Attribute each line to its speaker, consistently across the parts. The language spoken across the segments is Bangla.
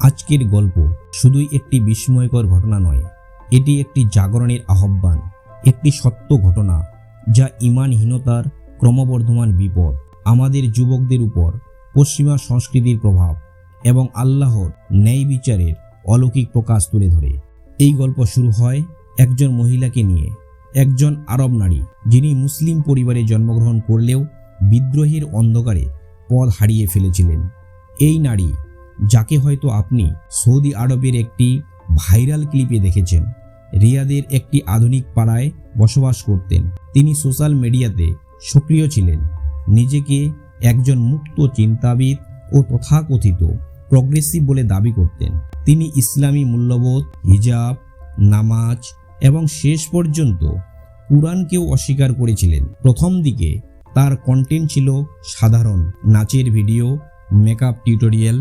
Speaker 1: আজকের গল্প শুধুই একটি বিস্ময়কর ঘটনা নয়, এটি একটি জাগরণের আহ্বান, একটি সত্য ঘটনা যা ঈমানহীনতার ক্রমবর্ধমান বিপদ, আমাদের যুবকদের উপর পশ্চিমা সংস্কৃতির প্রভাব এবং আল্লাহর ন্যায় বিচারের অলৌকিক প্রকাশ তুলে ধরে। এই গল্প শুরু হয় একজন মহিলাকে নিয়ে, একজন আরব নারী যিনি মুসলিম পরিবারে জন্মগ্রহণ করলেও বিদ্রোহের অন্ধকারে পথ হারিয়ে ফেলেছিলেন। এই নারী, যাকে হয়তো আপনি সৌদি আরবের একটি ভাইরাল ক্লিপে দেখেছেন, রিয়াদের একটি আধুনিক পাড়ায় বসবাস করতেন। তিনি সোশ্যাল মিডিয়াতে সক্রিয় ছিলেন, নিজেকে একজন মুক্ত চিন্তাবিদ ও তথাকথিত প্রগ্রেসিভ বলে দাবি করতেন। তিনি ইসলামী মূল্যবোধ, হিজাব, নামাজ এবং শেষ পর্যন্ত কুরআনকেও অস্বীকার করেছিলেন। প্রথম দিকে তার কন্টেন্ট ছিল সাধারণ নাচের ভিডিও, মেকআপ টিউটোরিয়াল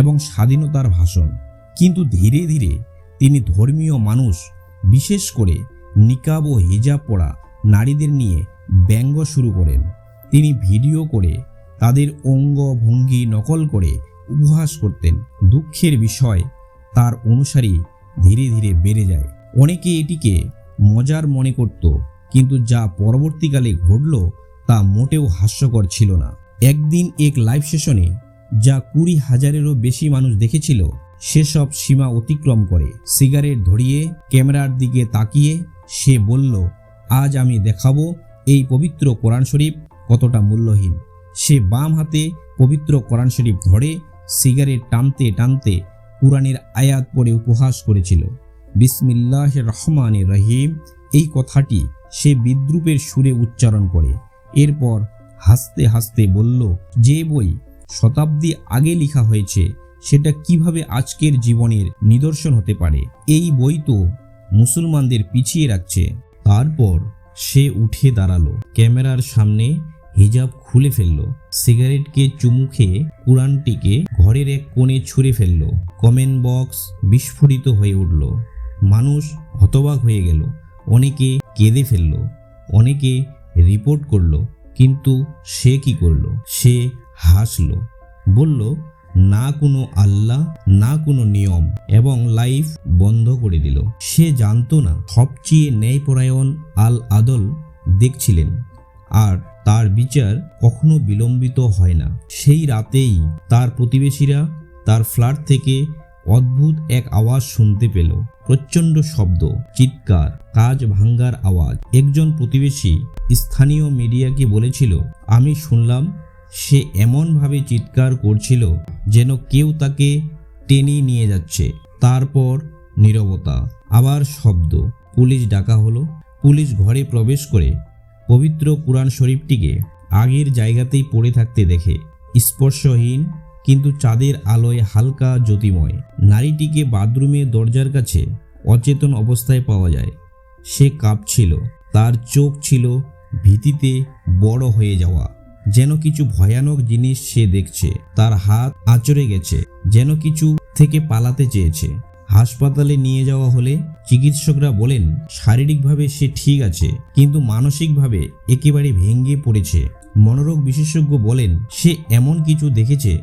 Speaker 1: এবং স্বাধীনতার ভাষণ, কিন্তু ধীরে ধীরে তিনি ধর্মীয় মানুষ, বিশেষ করে নিকাব ও হিজাব পরা নারীদের নিয়ে ব্যঙ্গ শুরু করেন। তিনি ভিডিও করে তাদের অঙ্গ ভঙ্গি নকল করে উপহাস করতেন। দুঃখের বিষয়, তার অনুসারী ধীরে ধীরে বেড়ে যায়। অনেকে এটিকে মজার মনে করত, কিন্তু যা পরবর্তীকালে ঘটল তা মোটেও হাস্যকর ছিল না। একদিন এক লাইভ সেশনে যা 20,000-এরও বেশি মানুষ দেখেছিল, সেসব সীমা অতিক্রম করে সিগারেট ধরিয়ে ক্যামেরার দিকে তাকিয়ে সে বলল, আজ আমি দেখাবো এই পবিত্র কোরআন শরীফ কতটা মূল্যহীন। সে বাম হাতে পবিত্র কোরআন শরীফ ধরে সিগারেট টানতে টানতে কুরআনের আয়াত পড়ে উপহাস করেছিল। বিসমিল্লাহির রহমানির রহিম, এই কথাটি সে বিদ্রূপের সুরে উচ্চারণ করে। এরপর হাসতে হাসতে বলল, যে বই শতাব্দী আগে লেখা হয়েছে সেটা কিভাবে আজকের জীবনের নিদর্শন হতে পারে? এই বই তো মুসলমানদের পিছিয়ে রাখছে। তারপর সে উঠে দাঁড়ালো, ক্যামেরার সামনে হিজাব খুলে ফেলল, সিগারেটকে চুমু খেয়ে কুরআনটিকে ঘরের এক কোণে ছুঁড়ে ফেলল। কমেন্ট বক্স বিস্ফোরিত হয়ে উঠল। মানুষ হতবাক হয়ে গেল, অনেকে কেঁদে ফেলল, অনেকে রিপোর্ট করল। কিন্তু সে কি করল? সে হাসল, বলল, না কোনো আল্লাহ, না কোনো নিয়ম, এবং লাইভ বন্ধ করে দিল। সে জানতো না সবচেয়ে ন্যায়পরায়ণ আল আদল দেখছিলেন, আর তার বিচার কখনো বিলম্বিত হয় না। সেই রাতেই তার প্রতিবেশীরা তার ফ্ল্যাট থেকে অদ্ভুত এক আওয়াজ শুনতে পেল। প্রচণ্ড শব্দ, চিৎকার, কাঁচ ভাঙ্গার আওয়াজ। একজন প্রতিবেশী স্থানীয় মিডিয়াকে বলেছিল, আমি শুনলাম সে এমনভাবে চিৎকার করছিল যেন কেউ তাকে টেনে নিয়ে যাচ্ছে। তারপর নীরবতা, আবার শব্দ। পুলিশ ডাকা হলো। পুলিশ ঘরে প্রবেশ করে পবিত্র কুরআন শরীফটিকে আগের জায়গাতেই পড়ে থাকতে দেখে, স্পর্শহীন কিন্তু চাঁদের আলোয় হালকা জ্যোতিময়। নারীটিকে বাথরুমের দরজার কাছে অচেতন অবস্থায় পাওয়া যায়। সে কাঁপছিল, তার চোখ ছিল ভীতিতে বড় হয়ে যাওয়া, যেন কিছু ভয়ানক জিনিস সে দেখছে। তার হাত আঁচড়ে গেছে, যেন কিছু থেকে পালাতে চেয়েছে। হাসপাতালে নিয়ে যাওয়া হলে চিকিৎসকরা বলেন, শারীরিকভাবে সে ঠিক আছে, কিন্তু মানসিকভাবে একেবারে ভেঙে পড়েছে। মনোরোগ বিশেষজ্ঞ বলেন, সে এমন কিছু দেখেছে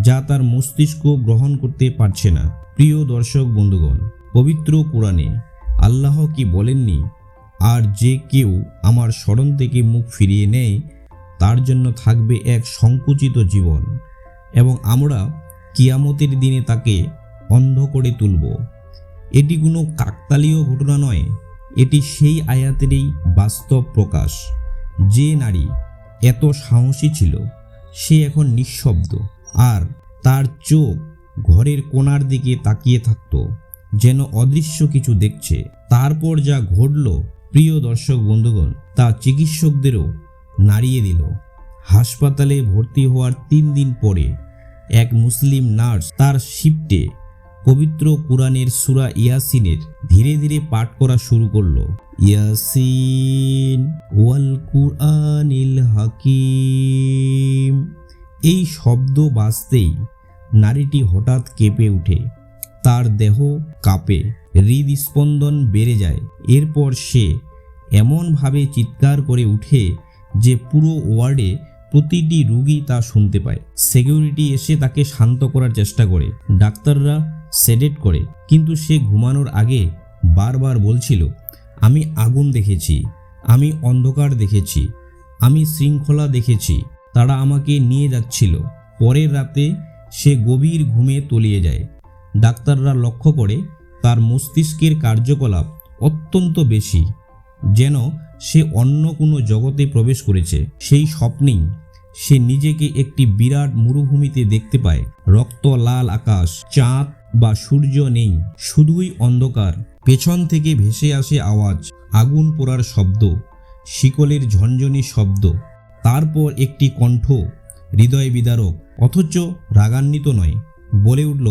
Speaker 1: যা তার মস্তিষ্ক গ্রহণ করতে পারছে না। প্রিয় দর্শক বন্ধুগণ, পবিত্র কোরআনে আল্লাহ কি বলেননি, আর যে কেউ আমার স্মরণ থেকে মুখ ফিরিয়ে নেয় তার জন্য থাকবে এক সংকুচিত জীবন, এবং আমরা কিয়ামতের দিনে তাকে অন্ধ করে তুলব। এটি কোনো কাকতালীয় ঘটনা নয়, এটি সেই আয়াতেরই বাস্তব প্রকাশ। যে নারী এত সাহসী ছিল, সে এখন নিঃশব্দ, আর তার চোখ ঘরের কোণার দিকে তাকিয়ে থাকত, যেন অদৃশ্য কিছু দেখছে। তারপর যা ঘটল, প্রিয় দর্শক বন্ধুগণ, তা চিকিৎসকদেরও নাড়িয়ে দিল। হাসপাতালে ভর্তি হওয়ার 3 দিন পরে এক মুসলিম নার্স তার শিফটে পবিত্র কুরআনের সূরা ইয়াসিনের ধীরে ধীরে পাঠ করা শুরু করলো। ইয়াসিন ওয়াল কুরআনিল হাকিম। এই শব্দ বাজতেই নারীটি হঠাৎ কেঁপে ওঠে, তার দেহ কাঁপে, হৃদস্পন্দন বেড়ে যায়। এরপর সে এমনভাবে চিৎকার করে উঠে যে পুরো ওয়ার্ডে প্রতিটি রোগী তা শুনতে পায়। সিকিউরিটি এসে তাকে শান্ত করার চেষ্টা করে। ডাক্তাররা সেডেট করে, কিন্তু সে ঘুমানোর আগে বারবার বলছিল, আমি আগুন দেখেছি, আমি অন্ধকার দেখেছি, আমি শৃঙ্খলা দেখেছি, তারা আমাকে নিয়ে যাচ্ছিল। পরের রাতে সে গভীর ঘুমে তলিয়ে যায়। ডাক্তাররা লক্ষ্য করে তার মস্তিষ্কের কার্যকলাপ অত্যন্ত বেশি, যেন সে অন্য কোনো জগতে প্রবেশ করেছে। সেই স্বপ্নেই সে নিজেকে একটি বিরাট মরুভূমিতে দেখতে পায়। রক্ত লাল আকাশ, চাঁদ বা সূর্য নেই, শুধুই অন্ধকার। পেছন থেকে ভেসে আসে আওয়াজ, আগুন পোড়ার শব্দ, শিকলের ঝনঝনি শব্দ। তারপর একটি কণ্ঠ, হৃদয় বিদারক অথচ রাগান্বিত নয়, বলে উঠল,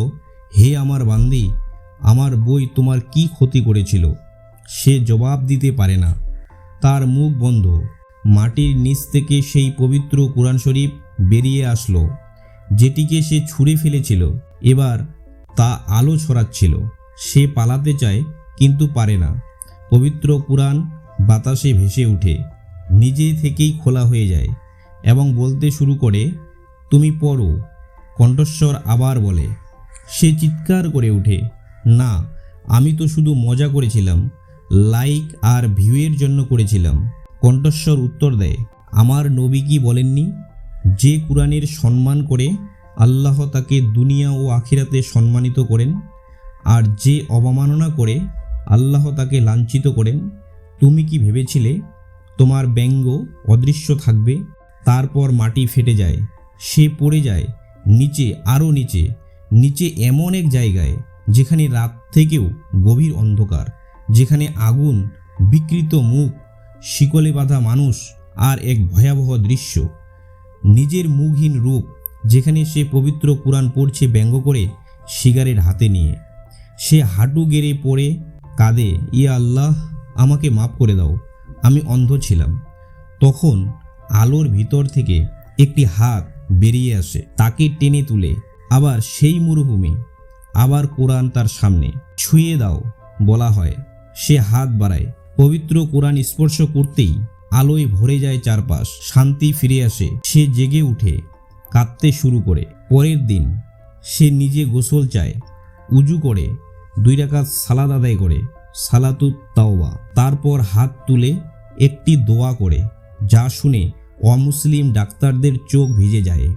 Speaker 1: হে আমার বান্দি, আমার বই তোমার কি ক্ষতি করেছিল? সে জবাব দিতে পারে না, তার মুখ বন্ধ। মাটির নিচ থেকে সেই পবিত্র কুরআন শরীফ বেরিয়ে আসলো, যেটিকে সে ছুঁড়ে ফেলেছিল। এবার তা আলো ছড়াচ্ছিল। সে পালাতে চায় কিন্তু পারে না। পবিত্র কুরআন বাতাসে ভেসে ওঠে, নিজে থেকেই খোলা হয়ে যায় এবং বলতে শুরু করে, তুমি পড়ো। কণ্ঠস্বর আবার বলে। সে চিৎকার করে ওঠে, না, আমি তো শুধু মজা করেছিলাম, লাইক আর ভিউয়ের জন্য করেছিলাম। কণ্ঠস্বর উত্তর দেয়, আমার নবী কি বলেননি, যে কুরআনের সম্মান করে আল্লাহ তাকে দুনিয়া ও আখিরাতে সম্মানিত করেন, আর যে অবমাননা করে আল্লাহ তাকে লাঞ্ছিত করেন? তুমি কি ভেবেছিলে তোমার ব্যঙ্গ অদৃশ্য থাকবে? তারপর মাটি ফেটে যায়, সে পড়ে যায় নিচে, আরও নিচে, নিচে এমন এক জায়গায় যেখানে রাত থেকেও গভীর অন্ধকার, যেখানে আগুন, বিকৃত মুখ, শিকলে বাঁধা মানুষ আর এক ভয়াবহ দৃশ্য, নিজের মুখহীন রূপ, যেখানে সে পবিত্র কুরআন পড়ছে ব্যঙ্গ করে, সিগারেট হাতে নিয়ে। সে হাঁটু গেড়ে পড়ে কাঁদে, ইয়া আল্লাহ, আমাকে মাফ করে দাও, আমি অন্ধ ছিলাম। তখন আলোর ভিতর থেকে একটি হাত বেরিয়ে আসে, তাকে টেনে তুলে। আবার সেই মরুভূমি, আবার কোরআন তার সামনে। ছুঁয়ে দাও বলা হয়, সে হাত বাড়ায়। পবিত্র কোরআন স্পর্শ করতেই আলোয় ভরে যায় চারপাশ, শান্তি ফিরে আসে। সে জেগে উঠে কাঁদতে শুরু করে। পরের দিন সে নিজে গোসল চায়, উজু করে 2 রাকাত সালাত আদায় করে, সালাতুত তাওবা। তারপর হাত তুলে একটি দোয়া করে, যা শুনে অমুসলিম ডাক্তারদের চোখ ভিজে যায়।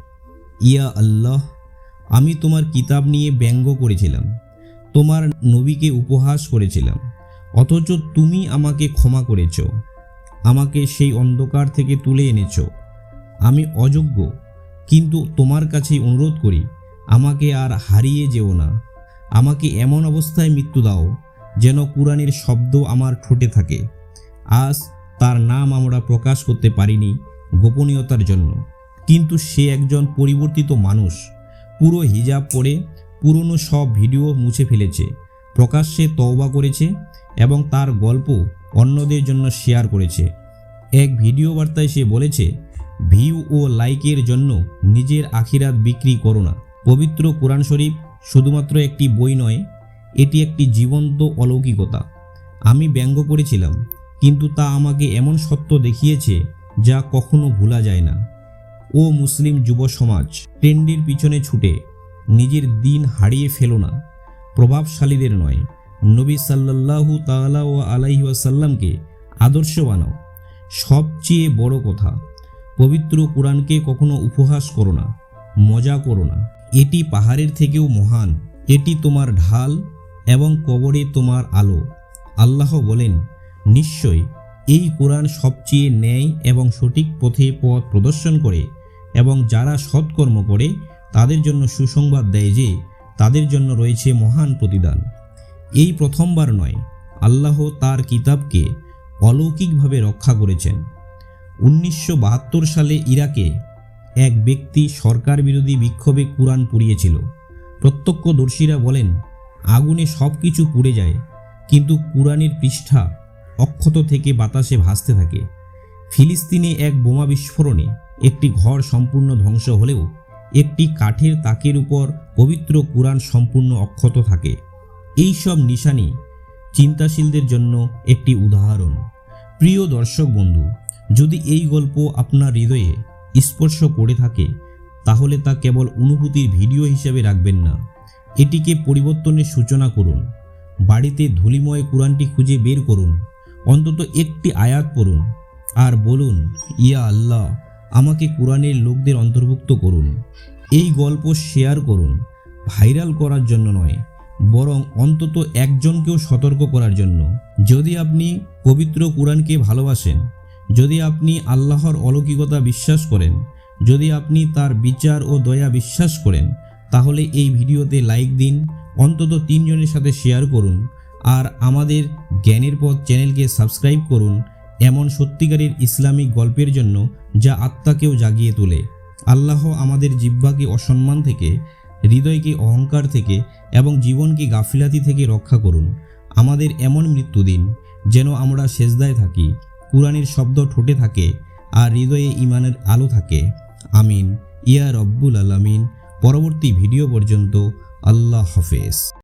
Speaker 1: ইয়া আল্লাহ, আমি তোমার কিতাব নিয়ে ব্যঙ্গ করেছিলাম, তোমার নবীকে উপহাস করেছিলাম, অথচ তুমি আমাকে ক্ষমা করেছ, আমাকে সেই অন্ধকার থেকে তুলে এনেছ। আমি অযোগ্য, কিন্তু তোমার কাছে অনুরোধ করি, আমাকে আর হারিয়ে যেও না। আমাকে এমন অবস্থায় মৃত্যু দাও যেন কুরআনের শব্দ আমার ঠোঁটে থাকে। আজ তার নাম আমরা প্রকাশ করতে পারিনি গোপনীয়তার জন্য, কিন্তু সে একজন পরিবর্তিত মানুষ। পুরো হিজাব পরে পুরনো সব ভিডিও মুছে ফেলেছে, প্রকাশ্যে তওবা করেছে এবং তার গল্প অন্যদের জন্য শেয়ার করেছে। এক ভিডিও বার্তায় সে বলেছে, ভিউ ও লাইকের জন্য নিজের আখিরাত বিক্রি করো না। পবিত্র কোরআন শরীফ শুধুমাত্র একটি বই নয়, এটি একটি জীবন্ত অলৌকিকতা। আমি ব্যঙ্গ করেছিলাম, কিন্তু তা আমাকে এমন সত্য দেখিয়েছে যা কখনো ভোলা যায় না। ও মুসলিম যুব সমাজ, ট্রেন্ডের পিছনে ছুটে নিজের দিন হারিয়ে ফেলো না। প্রভাবশালীদের নয়, নবী সাল্লাল্লাহু তাআলা আলাইহি ওয়াসাল্লামকে আদর্শ বানাও। সবচেয়ে বড় কথা, পবিত্র কোরআনকে কখনো উপহাস করো না, মজা করো না। এটি পাহাড়ের থেকেও মহান, এটি তোমার ঢাল এবং কবরে তোমার আলো। আল্লাহ বলেন, নিশ্চয় এই কোরআন সবচেয়ে ন্যায় এবং সঠিক পথে পথ প্রদর্শন করে, এবং যারা সৎকর্ম করে তাদের জন্য সুসংবাদ দেয় যে তাদের জন্য রয়েছে মহান প্রতিদান। এই প্রথমবার নয়, আল্লাহ তার কিতাবকে অলৌকিকভাবে রক্ষা করেছেন। 1972 সালে ইরাকে এক ব্যক্তি সরকার বিরোধী বিক্ষোভে কুরআন পুড়িয়েছিল। প্রত্যক্ষদর্শীরা বলেন, আগুনে সব কিছু পুড়ে যায়, কিন্তু কুরআনের পৃষ্ঠা অক্ষত থেকে বাতাসে ভাসতে থাকে। ফিলিস্তিনে এক বোমা বিস্ফোরণে একটি ঘর সম্পূর্ণ ধ্বংস হলেও একটি কাঠের তাকের উপর পবিত্র কুরআন সম্পূর্ণ অক্ষত থাকে। এই সব নিশানি চিন্তাশীলদের জন্য একটি উদাহরণ। প্রিয় দর্শক বন্ধু, যদি এই গল্প আপনার হৃদয়ে স্পর্শ করে থাকে, তাহলে তা কেবল অনুভূতির ভিডিও হিসেবে রাখবেন না, এটিকে পরিবর্তনের সূচনা করুন। বাড়িতে ধুলিময় কোরআনটি খুঁজে বের করুন, অন্তত একটি আয়াত পড়ুন আর বলুন, ইয়া আল্লাহ, আমাকে কোরআনের লোকদের অন্তর্ভুক্ত করুন। এই গল্প শেয়ার করুন, ভাইরাল করার জন্য নয়, বরং অন্তত একজনকেও সতর্ক করার জন্য। যদি আপনি পবিত্র কোরআনকে ভালোবাসেন, যদি আপনি আল্লাহর অলৌকিকতা বিশ্বাস করেন, যদি আপনি তার বিচার ও দয়া বিশ্বাস করেন, তাহলে এই ভিডিওতে লাইক দিন, অন্তত 3 জনের সাথে শেয়ার করুন আর আমাদের জ্ঞানের পথ চ্যানেলকে সাবস্ক্রাইব করুন এমন সত্যিকারের ইসলামিক গল্পের জন্য যা আত্মাকেও জাগিয়ে তোলে। আল্লাহ আমাদের জিহ্বাকে অসম্মান থেকে, হৃদয়কে অহংকার থেকে এবং জীবনকে গাফিলাতি থেকে রক্ষা করুন। আমাদের এমন মৃত্যু দিন যেন আমরা সেজদায় থাকি, কুরআনের শব্দ ঠোঁটে থাকে আর হৃদয়ে ঈমানের আলো থাকে। আমিন ইয়া রব্বুল আলামিন। পরবর্তী ভিডিও পর্যন্ত আল্লাহ হাফেজ।